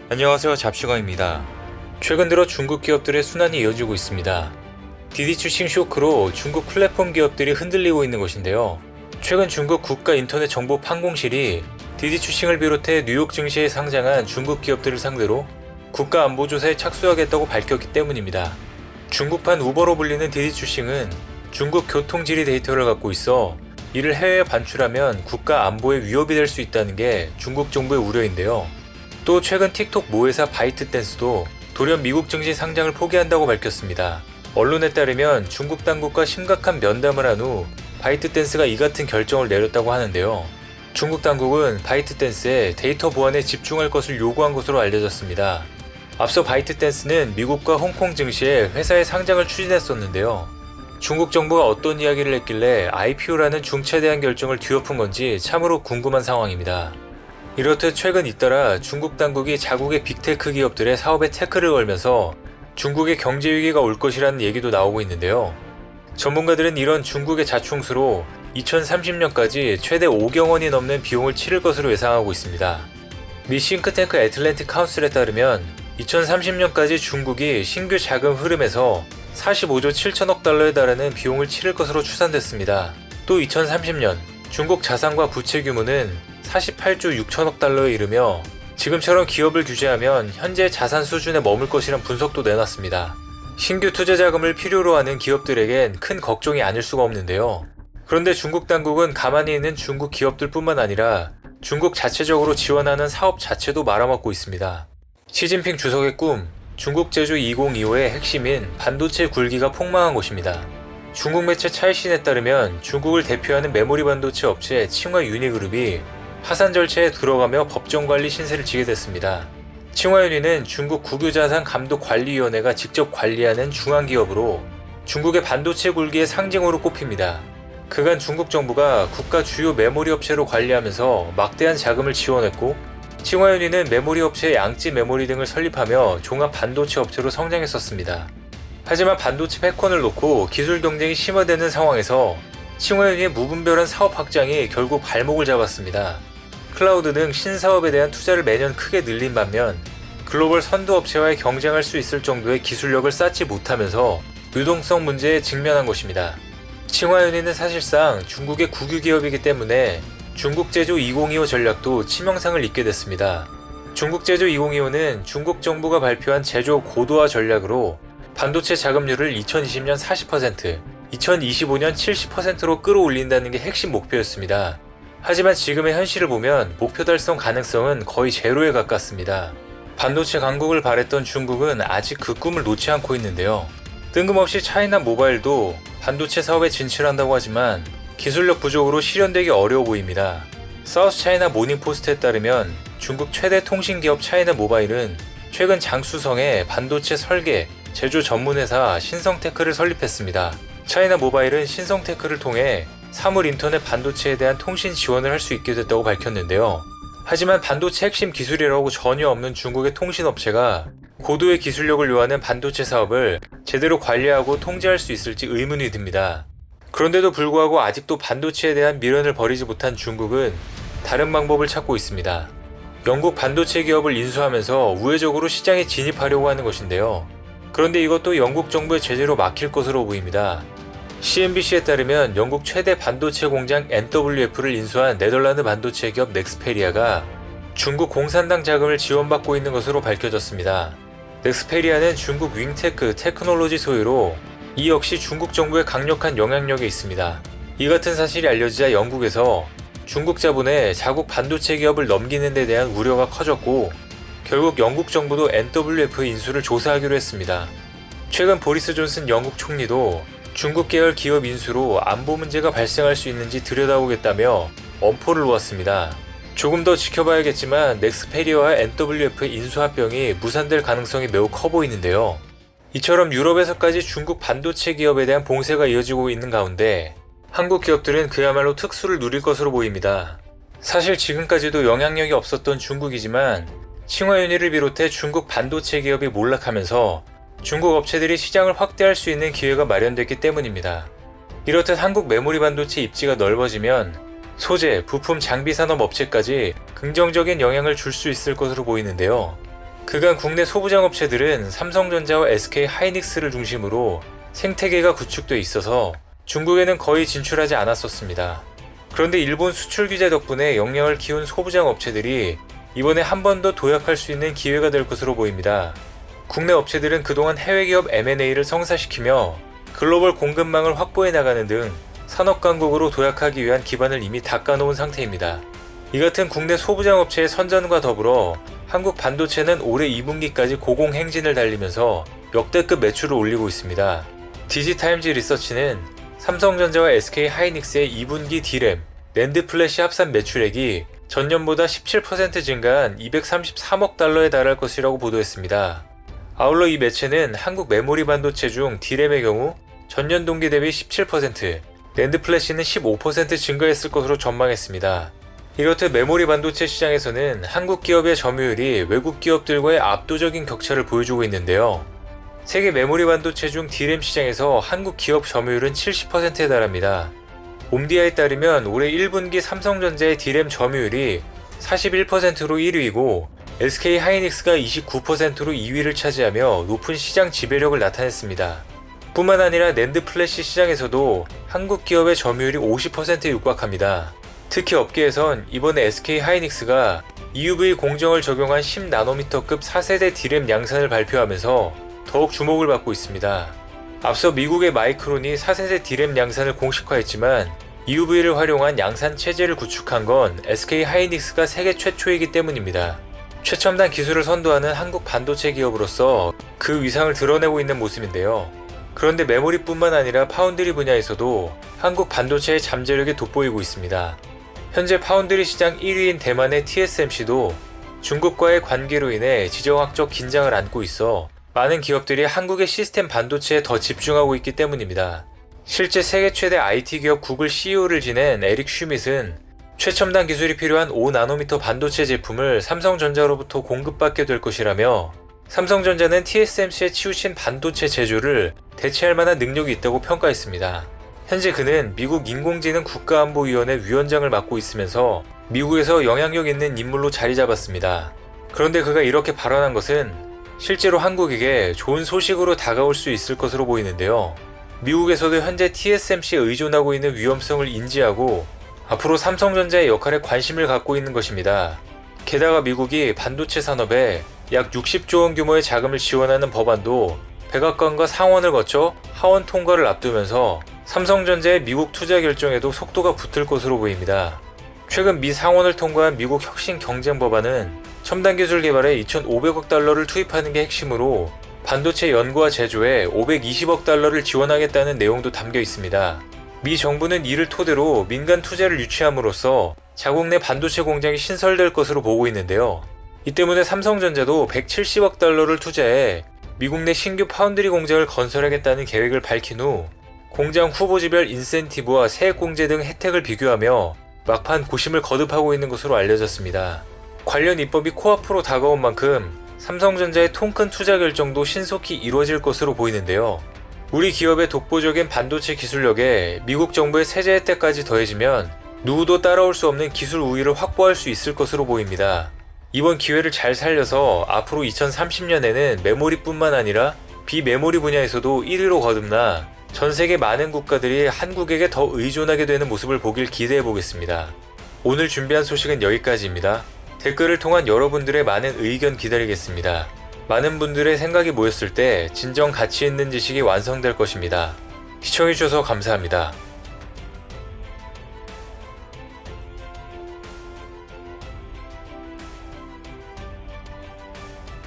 안녕하세요. 잡슈가입니다. 최근 들어 중국 기업들의 순환이 이어지고 있습니다. 디디 추싱 쇼크로 중국 플랫폼 기업들이 흔들리고 있는 것인데요. 최근 중국 국가 인터넷 정보 판공실이 디디 추싱을 비롯해 뉴욕 증시에 상장한 중국 기업들을 상대로 국가 안보 조사에 착수하겠다고 밝혔기 때문입니다. 중국판 우버로 불리는 디디 추싱은 중국 교통 지리 데이터를 갖고 있어 이를 해외에 반출하면 국가 안보에 위협이 될 수 있다는 게 중국 정부의 우려인데요. 또 최근 틱톡 모회사 바이트댄스도 돌연 미국 증시 상장을 포기한다고 밝혔습니다. 언론에 따르면 중국 당국과 심각한 면담을 한 후 바이트댄스가 이 같은 결정을 내렸다고 하는데요. 중국 당국은 바이트댄스에 데이터 보안에 집중할 것을 요구한 것으로 알려졌습니다. 앞서 바이트댄스는 미국과 홍콩 증시에 회사의 상장을 추진했었는데요. 중국 정부가 어떤 이야기를 했길래 IPO라는 중차대한 결정을 뒤엎은 건지 참으로 궁금한 상황입니다. 이렇듯 최근 잇따라 중국 당국이 자국의 빅테크 기업들의 사업에 태클을 걸면서 중국의 경제 위기가 올 것이라는 얘기도 나오고 있는데요. 전문가들은 이런 중국의 자충수로 2030년까지 최대 5경 원이 넘는 비용을 치를 것으로 예상하고 있습니다. 미 싱크탱크 애틀랜틱 카운슬에 따르면 2030년까지 중국이 신규 자금 흐름에서 45조 7천억 달러에 달하는 비용을 치를 것으로 추산됐습니다. 또 2030년 중국 자산과 부채 규모는 48조 6천억 달러에 이르며 지금처럼 기업을 규제하면 현재 자산 수준에 머물 것이란 분석도 내놨습니다. 신규 투자 자금을 필요로 하는 기업들에겐 큰 걱정이 아닐 수가 없는데요. 그런데 중국 당국은 가만히 있는 중국 기업들뿐만 아니라 중국 자체적으로 지원하는 사업 자체도 말아먹고 있습니다. 시진핑 주석의 꿈, 중국 제조 2025의 핵심인 반도체 굴기가 폭망한 것입니다. 중국 매체 차이신에 따르면 중국을 대표하는 메모리 반도체 업체 칭화 유니그룹이 파산 절차에 들어가며 법정관리 신세를 지게 됐습니다. 칭화유니는 중국 국유자산감독관리위원회가 직접 관리하는 중앙기업으로 중국의 반도체 굴기의 상징으로 꼽힙니다. 그간 중국 정부가 국가 주요 메모리 업체로 관리하면서 막대한 자금을 지원했고 칭화유니는 메모리 업체의 양지 메모리 등을 설립하며 종합 반도체 업체로 성장했었습니다. 하지만 반도체 패권을 놓고 기술 경쟁이 심화되는 상황에서 칭화유니의 무분별한 사업 확장이 결국 발목을 잡았습니다. 클라우드 등 신사업에 대한 투자를 매년 크게 늘린 반면 글로벌 선두 업체와의 경쟁할 수 있을 정도의 기술력을 쌓지 못하면서 유동성 문제에 직면한 것입니다. 칭화유니는 사실상 중국의 국유 기업이기 때문에 중국 제조 2025 전략도 치명상을 입게 됐습니다. 중국 제조 2025는 중국 정부가 발표한 제조 고도화 전략으로 반도체 자금률을 2020년 40%, 2025년 70%로 끌어올린다는 게 핵심 목표였습니다. 하지만 지금의 현실을 보면 목표 달성 가능성은 거의 제로에 가깝습니다. 반도체 강국을 바랬던 중국은 아직 그 꿈을 놓지 않고 있는데요. 뜬금없이 차이나 모바일도 반도체 사업에 진출한다고 하지만 기술력 부족으로 실현되기 어려워 보입니다. 사우스 차이나 모닝포스트에 따르면 중국 최대 통신기업 차이나 모바일은 최근 장쑤성에 반도체 설계, 제조 전문회사 신성테크를 설립했습니다. 차이나 모바일은 신성테크를 통해 사물 인터넷 반도체에 대한 통신 지원을 할 수 있게 됐다고 밝혔는데요. 하지만 반도체 핵심 기술이라고 전혀 없는 중국의 통신업체가 고도의 기술력을 요하는 반도체 사업을 제대로 관리하고 통제할 수 있을지 의문이 듭니다. 그런데도 불구하고 아직도 반도체에 대한 미련을 버리지 못한 중국은 다른 방법을 찾고 있습니다. 영국 반도체 기업을 인수하면서 우회적으로 시장에 진입하려고 하는 것인데요. 그런데 이것도 영국 정부의 제재로 막힐 것으로 보입니다. CNBC에 따르면 영국 최대 반도체 공장 NWF를 인수한 네덜란드 반도체 기업 넥스페리아가 중국 공산당 자금을 지원받고 있는 것으로 밝혀졌습니다. 넥스페리아는 중국 윙테크 테크놀로지 소유로 이 역시 중국 정부의 강력한 영향력에 있습니다. 이 같은 사실이 알려지자 영국에서 중국 자본에 자국 반도체 기업을 넘기는 데 대한 우려가 커졌고 결국 영국 정부도 NWF 인수를 조사하기로 했습니다. 최근 보리스 존슨 영국 총리도 중국 계열 기업 인수로 안보 문제가 발생할 수 있는지 들여다보겠다며 엄포를 놓았습니다. 조금 더 지켜봐야겠지만 넥스페리아와 NWF의 인수 합병이 무산될 가능성이 매우 커 보이는데요. 이처럼 유럽에서까지 중국 반도체 기업에 대한 봉쇄가 이어지고 있는 가운데 한국 기업들은 그야말로 특수를 누릴 것으로 보입니다. 사실 지금까지도 영향력이 없었던 중국이지만 칭화유니를 비롯해 중국 반도체 기업이 몰락하면서 중국 업체들이 시장을 확대할 수 있는 기회가 마련됐기 때문입니다. 이렇듯 한국 메모리 반도체 입지가 넓어지면 소재, 부품, 장비 산업 업체까지 긍정적인 영향을 줄 수 있을 것으로 보이는데요. 그간 국내 소부장 업체들은 삼성전자와 SK 하이닉스를 중심으로 생태계가 구축돼 있어서 중국에는 거의 진출하지 않았었습니다. 그런데 일본 수출 규제 덕분에 역량을 키운 소부장 업체들이 이번에 한 번 더 도약할 수 있는 기회가 될 것으로 보입니다. 국내 업체들은 그동안 해외 기업 M&A를 성사시키며 글로벌 공급망을 확보해 나가는 등 산업 강국으로 도약하기 위한 기반을 이미 닦아놓은 상태입니다. 이 같은 국내 소부장 업체의 선전과 더불어 한국 반도체는 올해 2분기까지 고공행진을 달리면서 역대급 매출을 올리고 있습니다. 디지타임즈 리서치는 삼성전자와 SK 하이닉스의 2분기 D램, 낸드 플래시 합산 매출액이 전년보다 17% 증가한 233억 달러에 달할 것이라고 보도했습니다. 아울러 이 매체는 한국 메모리 반도체 중 D램의 경우 전년 동기 대비 17%, 낸드 플래시는 15% 증가했을 것으로 전망했습니다. 이렇듯 메모리 반도체 시장에서는 한국 기업의 점유율이 외국 기업들과의 압도적인 격차를 보여주고 있는데요. 세계 메모리 반도체 중 D램 시장에서 한국 기업 점유율은 70%에 달합니다. 옴디아에 따르면 올해 1분기 삼성전자의 D램 점유율이 41%로 1위이고 SK 하이닉스가 29%로 2위를 차지하며 높은 시장 지배력을 나타냈습니다. 뿐만 아니라 낸드 플래시 시장에서도 한국 기업의 점유율이 50%에 육박합니다. 특히 업계에선 이번에 SK 하이닉스가 EUV 공정을 적용한 10나노미터급 4세대 D램 양산을 발표하면서 더욱 주목을 받고 있습니다. 앞서 미국의 마이크론이 4세대 D램 양산을 공식화했지만 EUV를 활용한 양산 체제를 구축한 건 SK 하이닉스가 세계 최초이기 때문입니다. 최첨단 기술을 선도하는 한국 반도체 기업으로서 그 위상을 드러내고 있는 모습인데요. 그런데 메모리뿐만 아니라 파운드리 분야에서도 한국 반도체의 잠재력이 돋보이고 있습니다. 현재 파운드리 시장 1위인 대만의 TSMC도 중국과의 관계로 인해 지정학적 긴장을 안고 있어 많은 기업들이 한국의 시스템 반도체에 더 집중하고 있기 때문입니다. 실제 세계 최대 IT 기업 구글 CEO를 지낸 에릭 슈밋은 최첨단 기술이 필요한 5나노미터 반도체 제품을 삼성전자로부터 공급받게 될 것이라며 삼성전자는 TSMC에 치우친 반도체 제조를 대체할 만한 능력이 있다고 평가했습니다. 현재 그는 미국 인공지능 국가안보위원회 위원장을 맡고 있으면서 미국에서 영향력 있는 인물로 자리 잡았습니다. 그런데 그가 이렇게 발언한 것은 실제로 한국에게 좋은 소식으로 다가올 수 있을 것으로 보이는데요. 미국에서도 현재 TSMC에 의존하고 있는 위험성을 인지하고 앞으로 삼성전자의 역할에 관심을 갖고 있는 것입니다. 게다가 미국이 반도체 산업에 약 60조 원 규모의 자금을 지원하는 법안도 백악관과 상원을 거쳐 하원 통과를 앞두면서 삼성전자의 미국 투자 결정에도 속도가 붙을 것으로 보입니다. 최근 미 상원을 통과한 미국 혁신 경쟁 법안은 첨단 기술 개발에 2,500억 달러를 투입하는 게 핵심으로 반도체 연구와 제조에 520억 달러를 지원하겠다는 내용도 담겨 있습니다. 미 정부는 이를 토대로 민간 투자를 유치함으로써 자국 내 반도체 공장이 신설될 것으로 보고 있는데요. 이 때문에 삼성전자도 170억 달러를 투자해 미국 내 신규 파운드리 공장을 건설하겠다는 계획을 밝힌 후 공장 후보지별 인센티브와 세액공제 등 혜택을 비교하며 막판 고심을 거듭하고 있는 것으로 알려졌습니다. 관련 입법이 코앞으로 다가온 만큼 삼성전자의 통큰 투자 결정도 신속히 이루어질 것으로 보이는데요. 우리 기업의 독보적인 반도체 기술력에 미국 정부의 세제 혜택까지 더해지면 누구도 따라올 수 없는 기술 우위를 확보할 수 있을 것으로 보입니다. 이번 기회를 잘 살려서 앞으로 2030년에는 메모리뿐만 아니라 비메모리 분야에서도 1위로 거듭나 전 세계 많은 국가들이 한국에게 더 의존하게 되는 모습을 보길 기대해 보겠습니다. 오늘 준비한 소식은 여기까지입니다. 댓글을 통한 여러분들의 많은 의견 기다리겠습니다. 많은 분들의 생각이 모였을 때 진정 가치 있는 지식이 완성될 것입니다. 시청해주셔서 감사합니다.